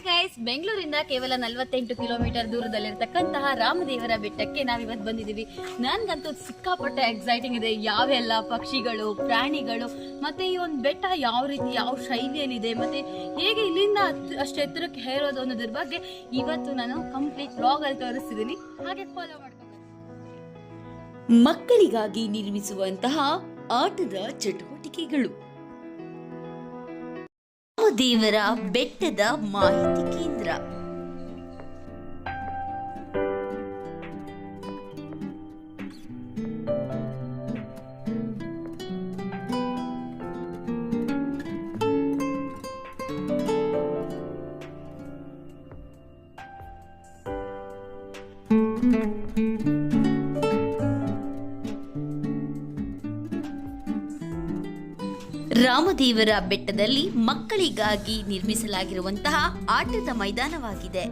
Hi guys, ಬೆಂಗಳೂರಿಂದ ಕೇವಲ 48 kilometre ದೂರದಲ್ಲಿರ್ತಕ್ಕಂತಹ ರಾಮದೇವರ ಬೆಟ್ಟಕ್ಕೆ ನಾವಿವತ್ತು ಬಂದಿದ್ದೀವಿ. ನನ್ಗಂತೂ ಸಿಕ್ಕಾಪಟ್ಟೆ ಎಕ್ಸೈಟಿಂಗ್ ಇದೆ. ಯಾವೆಲ್ಲ ಪಕ್ಷಿಗಳು, ಪ್ರಾಣಿಗಳು, ಮತ್ತೆ ಈ ಒಂದು ಬೆಟ್ಟ ಯಾವ ರೀತಿ, ಯಾವ ಶೈಲಿಯಲ್ಲಿದೆ, ಮತ್ತೆ ಹೇಗೆ ಇಲ್ಲಿಂದ ಅಷ್ಟು ಎತ್ತರಕ್ಕೆ ಹೇರೋದು ಅನ್ನೋದ್ರ ಬಗ್ಗೆ ಇವತ್ತು ನಾನು ಕಂಪ್ಲೀಟ್ ವ್ಲಾಗ್ ಅಲ್ಲಿ ತೋರಿಸ್ತಿದ್ದೀನಿ. ಹಾಗೆ ಫಾಲೋ ಮಾಡ್ಕೊಂಡು ಮಕ್ಕಳಿಗಾಗಿ ನಿರ್ಮಿಸುವಂತಹ ಆಟದ ಚಟುವಟಿಕೆಗಳು, ರಾಮದೇವರ ಬೆಟ್ಟದ ಮಾಹಿತಿ ಕೇಂದ್ರ. ರಾಮದೇವರ ಬೆಟ್ಟದಲ್ಲಿ ಮಕ್ಕಳಿಗಾಗಿ ನಿರ್ಮಿಸಲಾಗಿರುವಂತಹ ಆಟದ ಮೈದಾನವಾಗಿದೆ.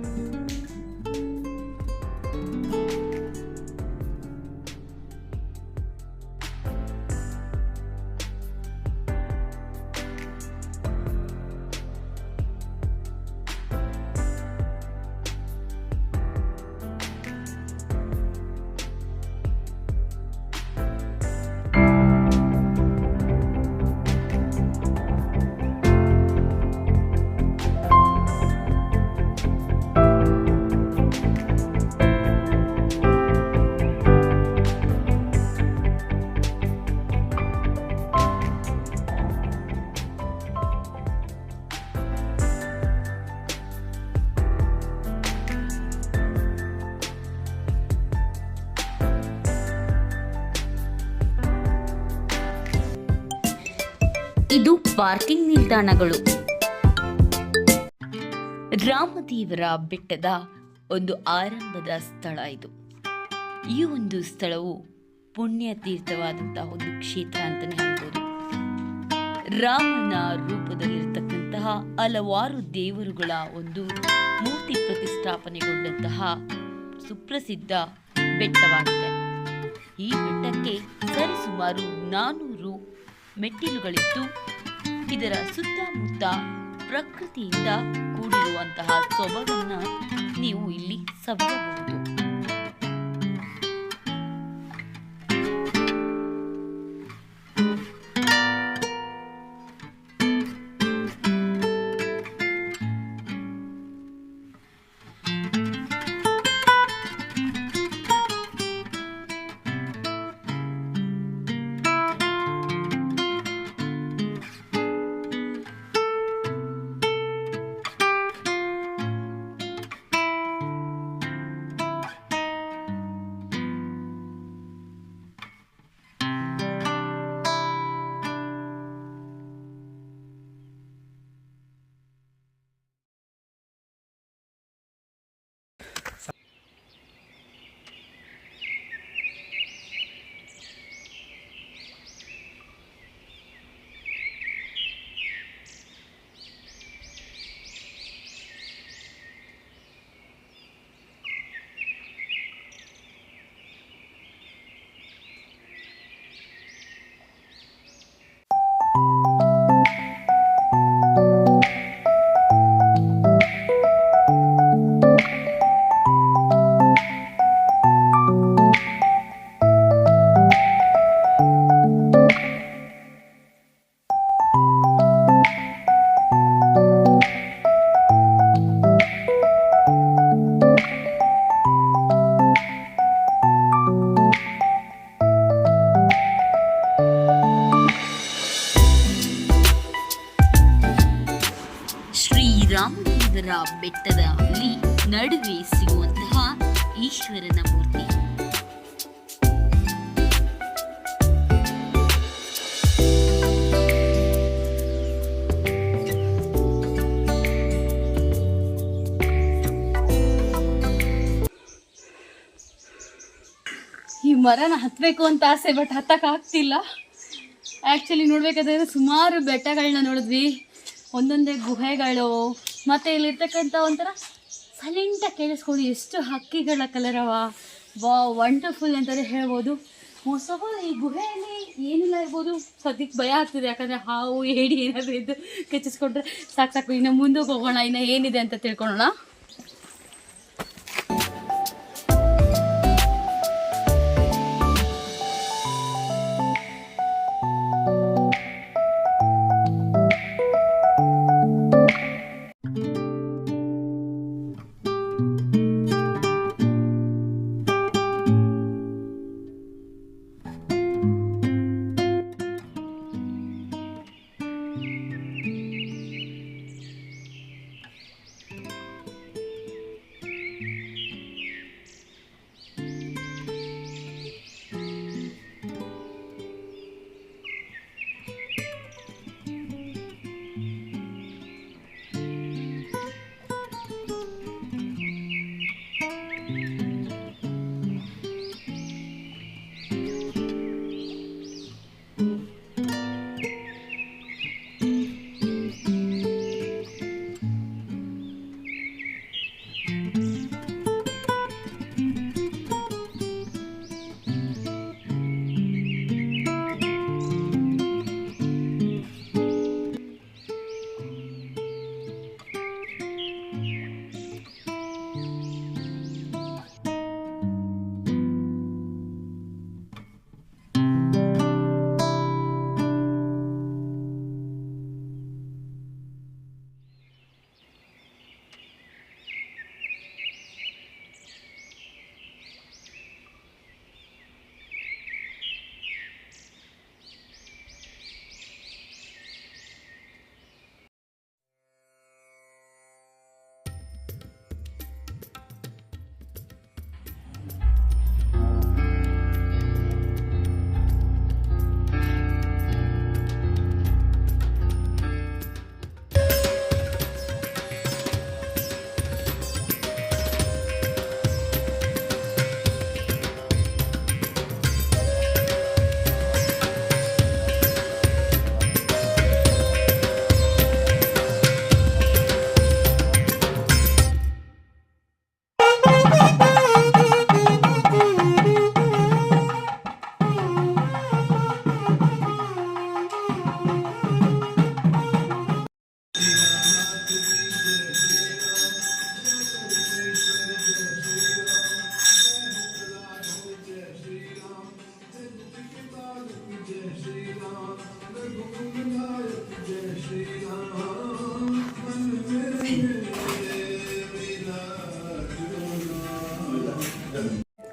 ಇದು ಪಾರ್ಕಿಂಗ್ ನಿಲ್ದಾಣಗಳು. ರಾಮದೇವರ ಬೆಟ್ಟದ ಒಂದು ಆರಂಭದ ಸ್ಥಳ ಇದು. ಈ ಒಂದು ಸ್ಥಳವು ಪುಣ್ಯ ತೀರ್ಥವಾದಂತಹ ಒಂದು ಕ್ಷೇತ್ರ ಅಂತಾನೆ ಹೇಳ್ಬೋದು. ರಾಮನ ರೂಪದಲ್ಲಿರ್ತಕ್ಕಂತಹ ಹಲವಾರು ದೇವರುಗಳ ಒಂದು ಮೂರ್ತಿ ಪ್ರತಿಷ್ಠಾಪನೆಗೊಂಡಂತಹ ಸುಪ್ರಸಿದ್ಧ ಬೆಟ್ಟವಾಗಿದೆ. ಈ ಬೆಟ್ಟಕ್ಕೆ ಸರಿಸುಮಾರು 400 ಮೆಟ್ಟಿಲುಗಳಿದ್ದು, ಇದರ ಸುತ್ತಮುತ್ತ ಪ್ರಕೃತಿಯಿಂದ ಕೂಡಿರುವಂತಹ ಸೊಬಗನ್ನ ನೀವು ಇಲ್ಲಿ ಸವಿಯಬಹುದು. ರಾಮದೇವರ ಬೆಟ್ಟದಲ್ಲಿ ನಡುವೆ ಸಿಗುವಂತಹ ಈಶ್ವರನ ಮೂರ್ತಿ. ಈ ಮರನ ಹತ್ತಬೇಕು ಅಂತ ಆಸೆ, ಬಟ್ ಹತ್ತಕ್ಕೆ ಆಗ್ತಿಲ್ಲ. ಆ್ಯಕ್ಚುಲಿ ನೋಡ್ಬೇಕಾದ್ರೆ ಸುಮಾರು ಬೆಟ್ಟಗಳನ್ನ ನೋಡಿದ್ವಿ, ಒಂದೊಂದೇ ಗುಹೆಗಳು, ಮತ್ತು ಇಲ್ಲಿರ್ತಕ್ಕಂಥ ಒಂಥರ ಸೈಲೆಂಟಾಗಿ ಕೇಳಿಸ್ಕೊಳ್ಳಿ ಎಷ್ಟು ಹಕ್ಕಿಗಳ ಕಲರವ. ವಂಡರ್ಫುಲ್ ಅಂತಲೇ ಹೇಳ್ಬೋದು. ಮೋಸ್ಟ್ ಆಫ್ ಆಲ್ ಈ ಗುಹೆಯಲ್ಲಿ ಏನಿಲ್ಲ ಇರ್ಬೋದು. ಸದ್ಯಕ್ಕೆ ಭಯ ಆಗ್ತಿದೆ, ಯಾಕಂದರೆ ಹಾವು ಏಡಿ ಏನಾದರೂ ಇದ್ದು ಕೆಚ್ಚಿಸ್ಕೊಂಡ್ರೆ ಸಾಕು. ಇನ್ನು ಮುಂದಕ್ಕೆ ಹೋಗೋಣ, ಇನ್ನು ಏನಿದೆ ಅಂತ ತಿಳ್ಕೊಳ್ಳೋಣ.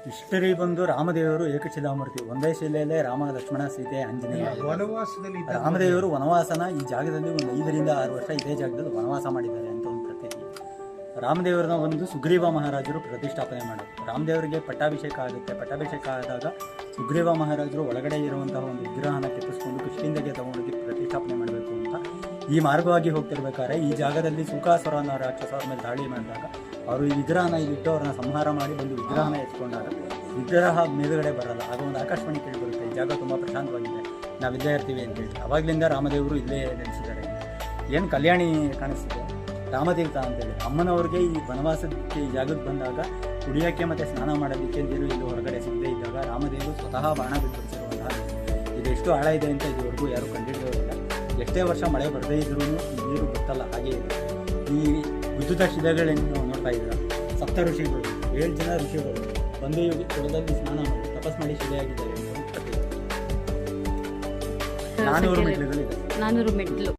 ಹಿಸ್ಟರಿ ಬಂದು ರಾಮದೇವರು ಏಕಶಿಲಾಮೂರ್ತಿ, ಒಂದೇ ಶಿಲೆಯಲ್ಲೇ ರಾಮ, ಲಕ್ಷ್ಮಣ, ಸೀತೆ, ಆಂಜನೇಯ. ವನವಾಸದಲ್ಲಿ ರಾಮದೇವರು ವನವಾಸನ ಈ ಜಾಗದಲ್ಲಿ ಒಂದು 5 ರಿಂದ 6 ವರ್ಷ ಇದೇ ಜಾಗದಲ್ಲಿ ವನವಾಸ ಮಾಡಿದ್ದಾರೆ ಅಂತ ಒಂದು ಪ್ರತೀತಿ. ರಾಮದೇವರನ್ನ ಒಂದು ಸುಗ್ರೀವ ಮಹಾರಾಜರು ಪ್ರತಿಷ್ಠಾಪನೆ ಮಾಡೋದು. ರಾಮದೇವರಿಗೆ ಪಟ್ಟಾಭಿಷೇಕ ಆಗುತ್ತೆ. ಪಟ್ಟಾಭಿಷೇಕ ಆದಾಗ ಸುಗ್ರೀವ ಮಹಾರಾಜರು ಒಳಗಡೆ ಇರುವಂತಹ ಒಂದು ವಿಗ್ರಹನ ಕೆತ್ತಿಸ್ಕೊಂಡು ಕಿಷ್ಕಿಂಧೆಗೆ ತಗೊಂಡೋಗಿ ಪ್ರತಿಷ್ಠಾಪನೆ ಮಾಡಬೇಕು ಅಂತ ಈ ಮಾರ್ಗವಾಗಿ ಹೋಗ್ತಿರ್ಬೇಕಾದ್ರೆ ಈ ಜಾಗದಲ್ಲಿ ಸುಖಾಸುರ ಅನ್ನೋ ರಾಕ್ಷಸರ ಮೇಲೆ ದಾಳಿ ಮಾಡಿದಾಗ ಅವರು ಈ ವಿಗ್ರಹನ ಇಲ್ಲಿಟ್ಟು ಅವ್ರನ್ನ ಸಂಹಾರ ಮಾಡಿ ಬಂದು ವಿಗ್ರಹನ ಎತ್ಕೊಂಡಾಗ ವಿಗ್ರಹ ಮೇಲುಗಡೆ ಬರಲ್ಲ. ಆಗ ಒಂದು ಆಕಾಶವಾಣಿ ಕೇಳಿ ಬರುತ್ತೆ, ಈ ಜಾಗ ತುಂಬ ಪ್ರಶಾಂತವಾಗಿದೆ, ನಾವು ಇಲ್ಲೇ ಇರ್ತೀವಿ ಅಂತೇಳಿ. ಅವಾಗಲಿಂದ ರಾಮದೇವರು ಇಲ್ಲೇ ನೆಲೆಸಿದ್ದಾರೆ. ಏನು ಕಲ್ಯಾಣಿ ಕಾಣಿಸ್ತಿದೆ ರಾಮತೀರ್ಥ ಅಂತೇಳಿ, ಅಮ್ಮನವ್ರಿಗೆ ಈ ವನವಾಸಕ್ಕೆ ಈ ಜಾಗಕ್ಕೆ ಬಂದಾಗ ಕುಡಿಯೋಕ್ಕೆ ಮತ್ತು ಸ್ನಾನ ಮಾಡೋದಕ್ಕೆ ನೀರು ಇಲ್ಲಿ ಹೊರಗಡೆ ಸಿಗದೇ ಇದ್ದಾಗ ರಾಮದೇವರು ಸ್ವತಃ ಬಾಣ ಬಿಟ್ಟಿರುವಂತಹ ಇದೆಷ್ಟು ಆಳ ಇದೆ ಅಂತ ಇದುವರೆಗೂ ಯಾರು ಕಂಡಿಡಿದವರಿಲ್ಲ. ಎಷ್ಟೇ ವರ್ಷ ಮಳೆ ಬರದೇ ಇದ್ರೂ ನೀರು ಗೊತ್ತಲ್ಲ, ಹಾಗೆ ಇದೆ. ಈ ಉದ್ದುತ ಶಿಲೆಗಳನ್ನು ನೋಡ್ತಾ ಇದ್ದೀರ, ಸಪ್ತ ಋಷಿಗಳು 7 ಜನ ಋಷಿಗಳು ಒಂದು ಕೊಳದಲ್ಲಿ ಸ್ನಾನ ಮಾಡಿ ತಪಸ್ ಮಾಡಿ ಶಿಲೆಯಾಗಿದ್ದಾರೆ. 400 ಮೆಟ್ಲುಗಳಿದೆ. 400 ಮೆಟ್ಲು.